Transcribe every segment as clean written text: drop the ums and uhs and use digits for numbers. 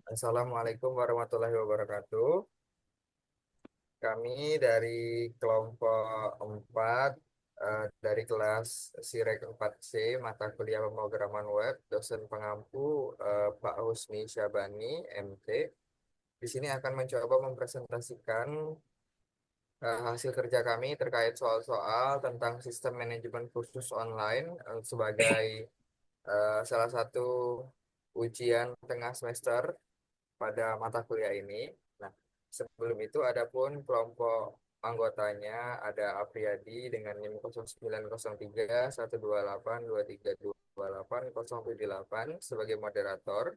Assalamualaikum warahmatullahi wabarakatuh. Kami dari kelompok 4 dari kelas Sirek 4C mata kuliah pemrograman web, dosen pengampu Pak Husni Syabani, MT. Di sini akan mencoba mempresentasikan hasil kerja kami terkait soal-soal tentang sistem manajemen kursus online sebagai salah satu ujian tengah semester pada mata kuliah ini. Nah, sebelum itu ada pun kelompok anggotanya ada Apriyadi dengan NIM 0903 128 2328 sebagai moderator.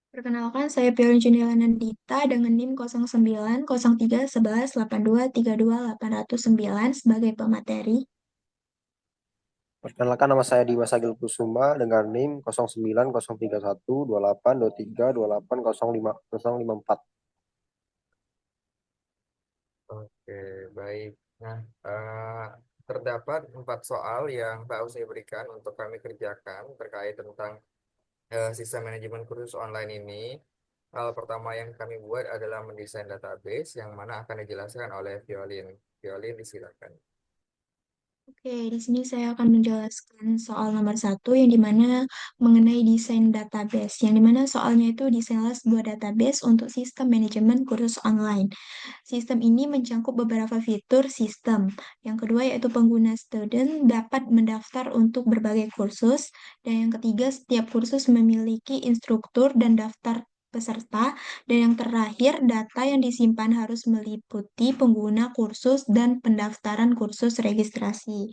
Perkenalkan, saya Piolin Junior Nandita dengan NIM 0903118232 sebagai pemateri. Perkenalkan, nama saya Dimas Agil Kusuma dengan NIM 0901282328050054. Oke, baik. Nah, terdapat 4 soal yang Pak Usni berikan untuk kami kerjakan terkait tentang sistem manajemen kursus online ini. Hal pertama yang kami buat adalah mendesain database yang mana akan dijelaskan oleh Violin. Violin, disilakan. Oke, di sini saya akan menjelaskan soal nomor satu yang dimana mengenai desain database. Yang dimana soalnya itu desainlah sebuah database untuk sistem manajemen kursus online. Sistem ini mencangkup beberapa fitur sistem. Yang kedua yaitu pengguna student dapat mendaftar untuk berbagai kursus. Dan yang ketiga, setiap kursus memiliki instruktur dan daftar peserta. Dan yang terakhir, data yang disimpan harus meliputi pengguna kursus dan pendaftaran kursus registrasi.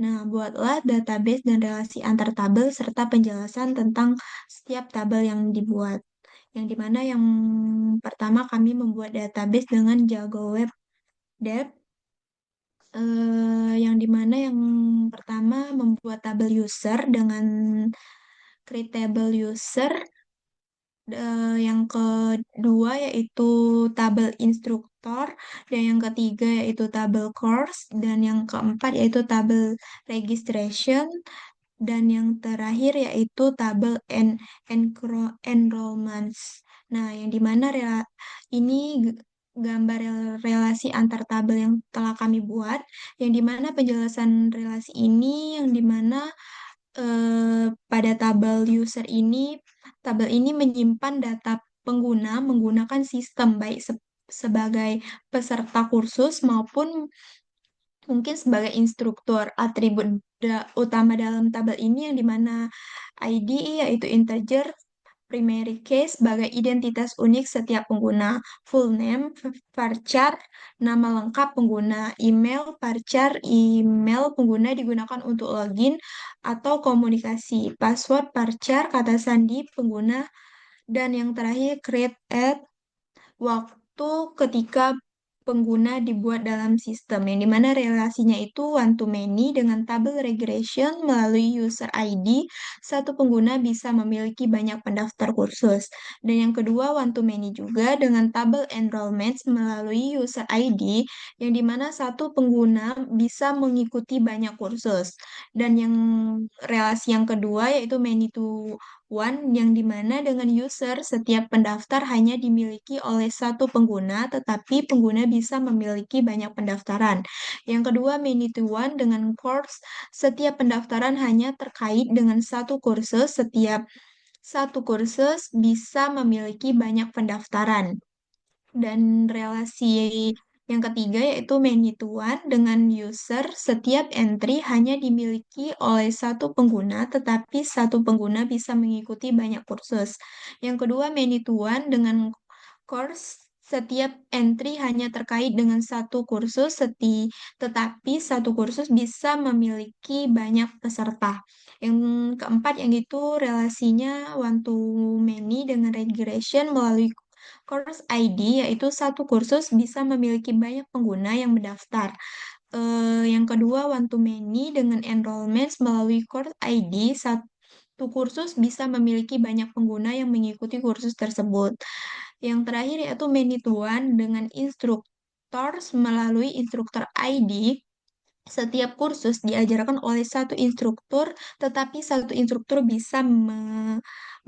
Nah, buatlah database dan relasi antar tabel serta penjelasan tentang setiap tabel yang dibuat. Yang dimana yang pertama kami membuat database dengan Jago Web Dev, yang dimana yang pertama membuat tabel user dengan create table user. Yang kedua yaitu tabel instruktur, dan yang ketiga yaitu tabel course, dan yang keempat yaitu tabel registration, dan yang terakhir yaitu tabel enrollments. Nah, yang dimana ini gambar relasi antar tabel yang telah kami buat, yang dimana penjelasan relasi ini, yang dimana pada tabel ini menyimpan data pengguna menggunakan sistem baik sebagai peserta kursus maupun mungkin sebagai instruktur. Atribut utama dalam tabel ini yang dimana ID yaitu integer, primary key sebagai identitas unik setiap pengguna, full name, varchar, nama lengkap pengguna, email, varchar, email pengguna digunakan untuk login atau komunikasi, password, varchar, kata sandi pengguna, dan yang terakhir create at waktu ketika pengguna dibuat dalam sistem, yang dimana relasinya itu one to many dengan tabel regression melalui user ID, satu pengguna bisa memiliki banyak pendaftar kursus. Dan yang kedua one to many juga dengan tabel enrollments melalui user ID, yang dimana satu pengguna bisa mengikuti banyak kursus. Dan yang relasi yang kedua yaitu many to one, yang dimana dengan user setiap pendaftar hanya dimiliki oleh satu pengguna, tetapi pengguna bisa memiliki banyak pendaftaran. Yang kedua, many to one dengan course, setiap pendaftaran hanya terkait dengan satu kursus, setiap satu kursus bisa memiliki banyak pendaftaran. Dan relasi yang ketiga yaitu many to one dengan user, setiap entry hanya dimiliki oleh satu pengguna, tetapi satu pengguna bisa mengikuti banyak kursus. Yang kedua, many to one dengan course, setiap entry hanya terkait dengan satu kursus, tetapi satu kursus bisa memiliki banyak peserta. Yang keempat, yang itu relasinya one to many dengan regression melalui course ID, yaitu satu kursus bisa memiliki banyak pengguna yang mendaftar. Yang kedua, one to many dengan enrollments melalui course ID, satu kursus bisa memiliki banyak pengguna yang mengikuti kursus tersebut. Yang terakhir yaitu many to one dengan instructors melalui instruktur ID. Setiap kursus diajarkan oleh satu instruktur, tetapi satu instruktur bisa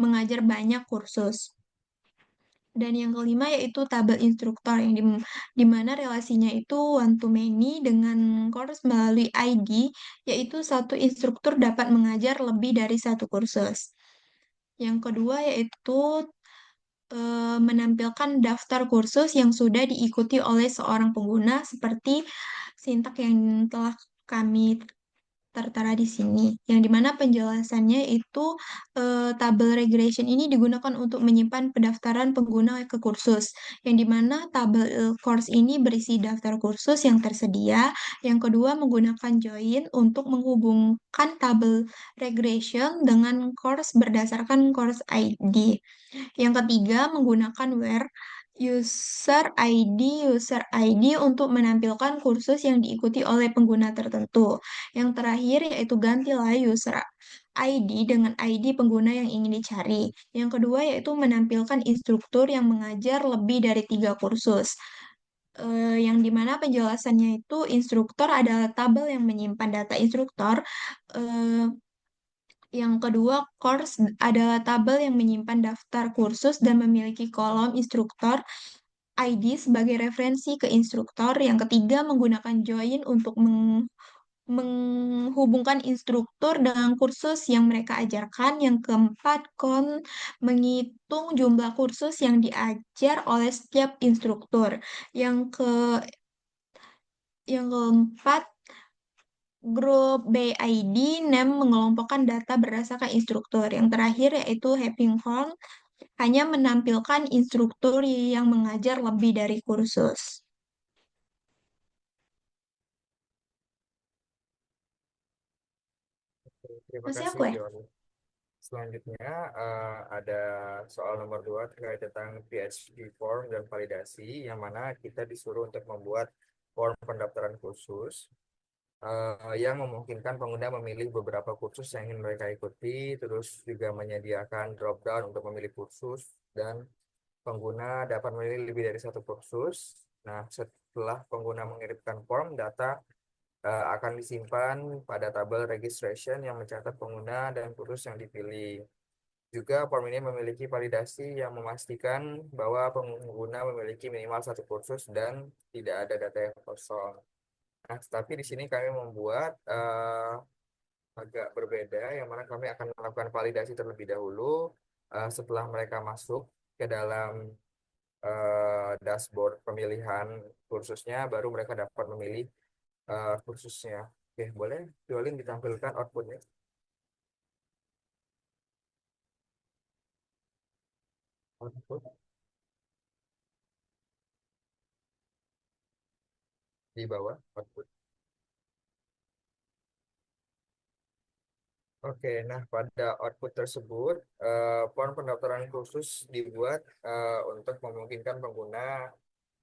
mengajar banyak kursus. Dan yang kelima yaitu tabel instruktur yang di mana relasinya itu one to many dengan course melalui ID, yaitu satu instruktur dapat mengajar lebih dari satu kursus. Yang kedua yaitu menampilkan daftar kursus yang sudah diikuti oleh seorang pengguna seperti sintak yang telah kami tertera di sini, yang dimana penjelasannya itu tabel regression ini digunakan untuk menyimpan pendaftaran pengguna ke kursus, yang dimana tabel course ini berisi daftar kursus yang tersedia. Yang kedua, menggunakan join untuk menghubungkan tabel regression dengan course berdasarkan course ID. Yang ketiga, menggunakan where user ID untuk menampilkan kursus yang diikuti oleh pengguna tertentu. Yang terakhir yaitu gantilah user ID dengan ID pengguna yang ingin dicari. Yang kedua yaitu menampilkan instruktur yang mengajar lebih dari 3 kursus. Yang dimana penjelasannya itu instruktur adalah tabel yang menyimpan data instruktur. Eh, yang kedua, course adalah tabel yang menyimpan daftar kursus dan memiliki kolom instruktur ID sebagai referensi ke instruktur. Yang ketiga, menggunakan join untuk menghubungkan instruktur dengan kursus yang mereka ajarkan. Yang keempat, menghitung jumlah kursus yang diajar oleh setiap instruktur. Yang ke yang keempat, grup BID name mengelompokkan data berdasarkan instruktur. Yang terakhir yaitu Having Horn hanya menampilkan instruktur yang mengajar lebih dari kursus. Terima Masih kasih, aku ya? Fioni. Selanjutnya ada soal nomor 2 terkait tentang PhD form dan validasi, yang mana kita disuruh untuk membuat form pendaftaran kursus yang memungkinkan pengguna memilih beberapa kursus yang ingin mereka ikuti, terus juga menyediakan drop down untuk memilih kursus, dan pengguna dapat memilih lebih dari satu kursus. Nah, setelah pengguna mengirimkan form, data akan disimpan pada tabel registration yang mencatat pengguna dan kursus yang dipilih. Juga form ini memiliki validasi yang memastikan bahwa pengguna memiliki minimal satu kursus dan tidak ada data yang kosong. Nah, tapi di sini kami membuat agak berbeda, yang mana kami akan melakukan validasi terlebih dahulu. Setelah mereka masuk ke dalam dashboard pemilihan kursusnya, baru mereka dapat memilih kursusnya. Oke, boleh Jolin ditampilkan outputnya. Output di bawah output. Oke, nah pada output tersebut, form pendaftaran khusus dibuat untuk memungkinkan pengguna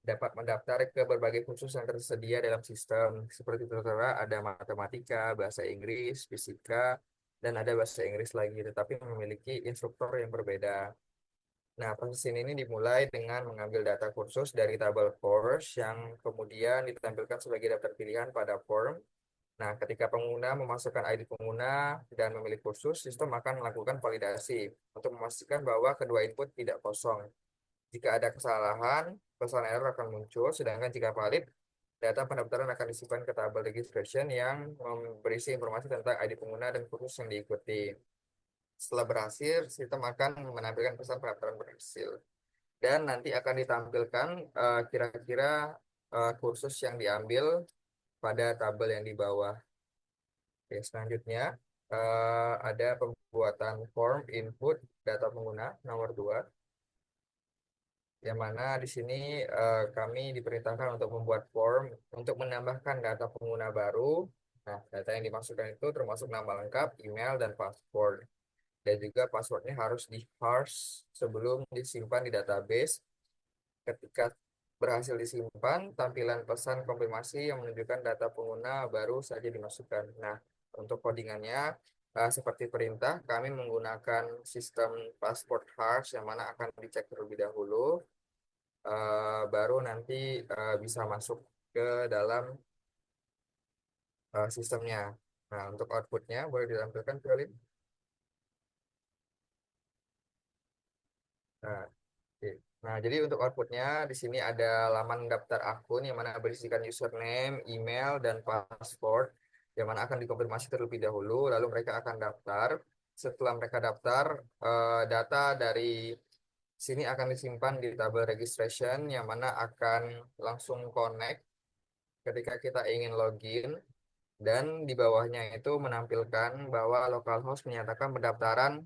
dapat mendaftar ke berbagai kursus yang tersedia dalam sistem. Seperti tertera ada matematika, bahasa Inggris, fisika, dan ada bahasa Inggris lagi, tetapi memiliki instruktur yang berbeda. Nah, proses ini dimulai dengan mengambil data kursus dari tabel course yang kemudian ditampilkan sebagai daftar pilihan pada form. Nah, ketika pengguna memasukkan ID pengguna dan memilih kursus, sistem akan melakukan validasi untuk memastikan bahwa kedua input tidak kosong. Jika ada kesalahan, pesan error akan muncul, sedangkan jika valid, data pendaftaran akan disimpan ke tabel registration yang berisi informasi tentang ID pengguna dan kursus yang diikuti. Setelah berhasil, sistem akan menampilkan pesan pendaftaran berhasil. Dan nanti akan ditampilkan kira-kira kursus yang diambil pada tabel yang di bawah. Oke, selanjutnya ada pembuatan form input data pengguna nomor 2, yang mana di sini kami diperintahkan untuk membuat form untuk menambahkan data pengguna baru. Nah, data yang dimasukkan itu termasuk nama lengkap, email, dan password. Dan juga passwordnya harus di-parse sebelum disimpan di database. Ketika berhasil disimpan, tampilan pesan konfirmasi yang menunjukkan data pengguna baru saja dimasukkan. Nah, untuk codingannya, seperti perintah, kami menggunakan sistem password hash yang mana akan dicek terlebih dahulu, baru nanti bisa masuk ke dalam sistemnya. Nah, untuk outputnya boleh ditampilkan, Violin. Nah, oke. Nah, jadi untuk outputnya di sini ada laman daftar akun yang mana berisikan username, email, dan password yang mana akan dikonfirmasi terlebih dahulu, lalu mereka akan daftar. Setelah mereka daftar, data dari sini akan disimpan di tabel registration yang mana akan langsung connect ketika kita ingin login, dan di bawahnya itu menampilkan bahwa localhost menyatakan pendaftaran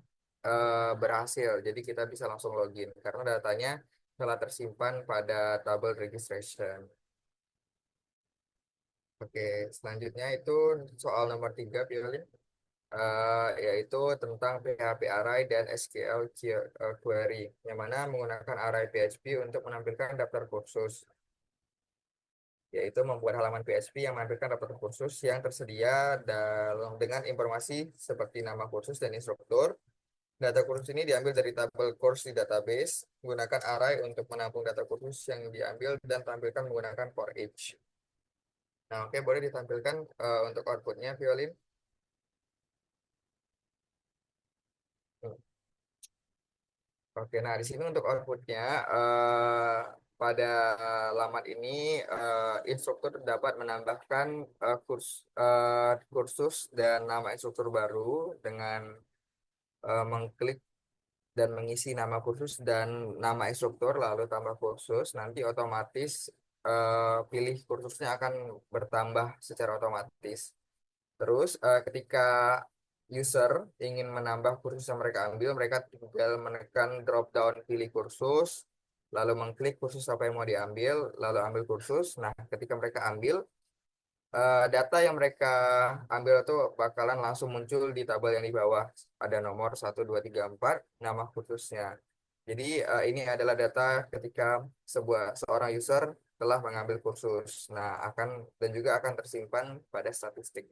berhasil. Jadi kita bisa langsung login karena datanya telah tersimpan pada tabel registration. Oke, selanjutnya itu soal nomor 3, Piolin. Yaitu tentang PHP Array dan SQL query, yang mana menggunakan array PHP untuk menampilkan daftar kursus, yaitu membuat halaman PHP yang menampilkan daftar kursus yang tersedia dengan informasi seperti nama kursus dan instruktur. Data kursus ini diambil dari tabel course di database, menggunakan array untuk menampung data kursus yang diambil dan tampilkan menggunakan for each. Nah, oke, boleh ditampilkan untuk outputnya, Violin. Hmm. Oke, nah di sini untuk outputnya pada laman ini instruktur dapat menambahkan kursus dan nama instruktur baru dengan mengklik dan mengisi nama kursus dan nama instruktur lalu tambah kursus, nanti otomatis pilih kursusnya akan bertambah secara otomatis. Terus ketika user ingin menambah kursus yang mereka ambil, mereka tinggal menekan drop down pilih kursus, lalu mengklik kursus apa yang mau diambil, lalu ambil kursus. Nah, ketika mereka ambil, data yang mereka ambil itu bakalan langsung muncul di tabel yang di bawah. Ada nomor 1, 2, 3, 4, nama kursusnya. Jadi ini adalah data ketika seorang user telah mengambil kursus. Nah, dan juga akan tersimpan pada statistik.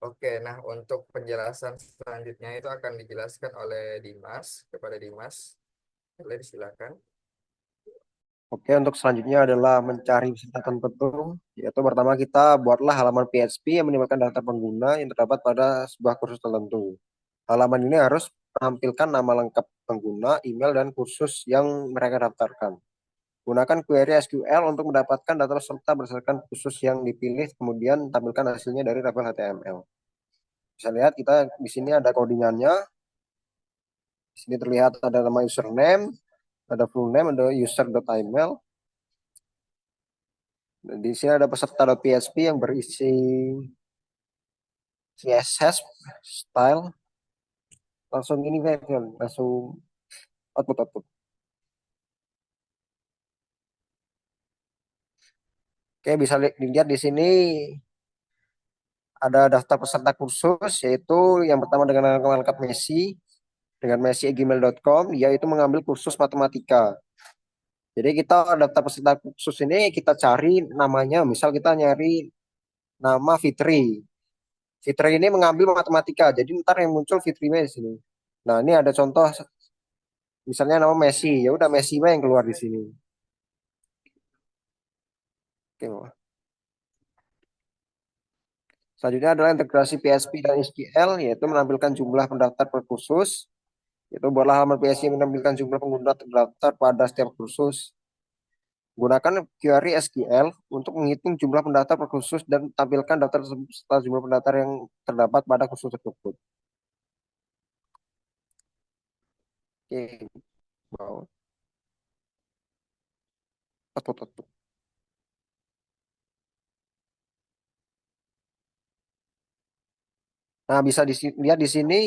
Oke, nah untuk penjelasan selanjutnya itu akan dijelaskan oleh Dimas, kepada Dimas. Boleh disilakan. Oke, untuk selanjutnya adalah mencari peserta tertentu. Yaitu pertama kita buatlah halaman PHP yang menimbulkan data pengguna yang terdapat pada sebuah kursus tertentu. Halaman ini harus menampilkan nama lengkap pengguna, email, dan kursus yang mereka daftarkan. Gunakan query SQL untuk mendapatkan data peserta berdasarkan kursus yang dipilih, kemudian tampilkan hasilnya dari tabel HTML. Bisa lihat kita di sini ada codingannya. Di sini terlihat ada nama username, ada full name, ada user.email. Di sini ada peserta.php yang berisi CSS style. Langsung ini kan, langsung output. Oke, bisa dilihat di sini ada daftar peserta kursus, yaitu yang pertama dengan nama lengkap Messi, dengan messi@gmail.com, yaitu mengambil kursus matematika. Jadi kita daftar peserta kursus ini kita cari namanya, misal kita nyari nama Fitri. Fitri ini mengambil matematika, jadi ntar yang muncul Fitri di sini. Nah, ini ada contoh, misalnya nama Messi, ya udah Messi yang keluar di sini. Oke, selanjutnya adalah integrasi PHP dan SQL, yaitu menampilkan jumlah pendaftar per kursus. Yaitu buatlah halaman PHP yang menampilkan jumlah pengguna terdaftar pada setiap kursus. Gunakan query SQL untuk menghitung jumlah pendaftar per kursus dan tampilkan daftar tersebut serta jumlah pendaftar yang terdapat pada kursus tersebut. Oke, mau output. Nah, bisa dilihat di sini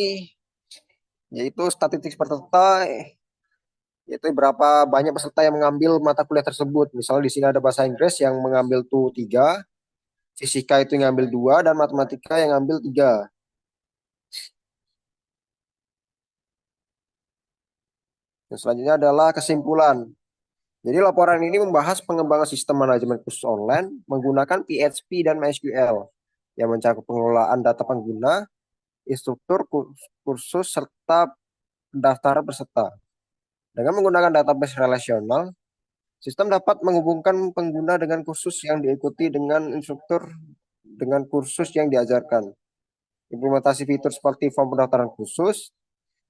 yaitu statistik peserta, yaitu berapa banyak peserta yang mengambil mata kuliah tersebut. Misalnya di sini ada bahasa Inggris yang mengambil tuh 3, fisika itu yang ngambil 2, dan matematika yang ngambil 3. Dan selanjutnya adalah kesimpulan. Jadi laporan ini membahas pengembangan sistem manajemen kursus online menggunakan PHP dan MySQL yang mencakup pengelolaan data pengguna, instruktur kursus, serta pendaftaran peserta. Dengan menggunakan database relasional, sistem dapat menghubungkan pengguna dengan kursus yang diikuti dengan instruktur dengan kursus yang diajarkan. Implementasi fitur seperti form pendaftaran khusus,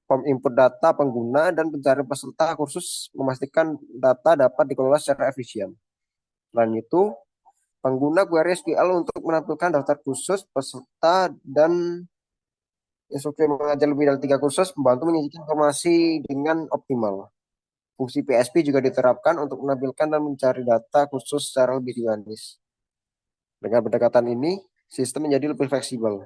form input data pengguna, dan pencarian peserta kursus memastikan data dapat dikelola secara efisien. Selain itu, pengguna query SQL untuk menampilkan daftar kursus, peserta, dan instruksi mengajar lebih dari 3 kursus, membantu menyajikan informasi dengan optimal. Fungsi PSP juga diterapkan untuk menampilkan dan mencari data kursus secara lebih dinamis. Dengan pendekatan ini, sistem menjadi lebih fleksibel,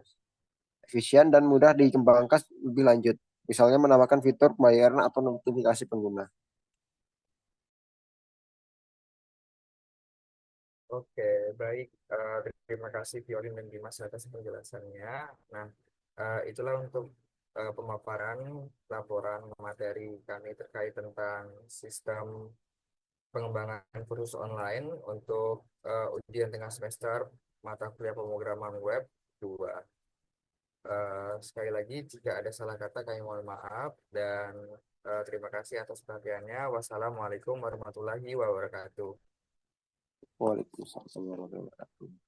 efisien, dan mudah dikembangkan lebih lanjut. Misalnya menambahkan fitur pembayaran atau notifikasi pengguna. Oke, baik. Terima kasih Violin dan Dimas atas penjelasannya. Nah, itulah untuk pemaparan laporan materi kami terkait tentang sistem pengembangan kursus online untuk ujian tengah semester mata kuliah pemrograman web 2. Sekali lagi, jika ada salah kata kami mohon maaf dan terima kasih atas perhatiannya. Wassalamualaikum warahmatullahi wabarakatuh. Waalaikumsalam warahmatullahi wabarakatuh.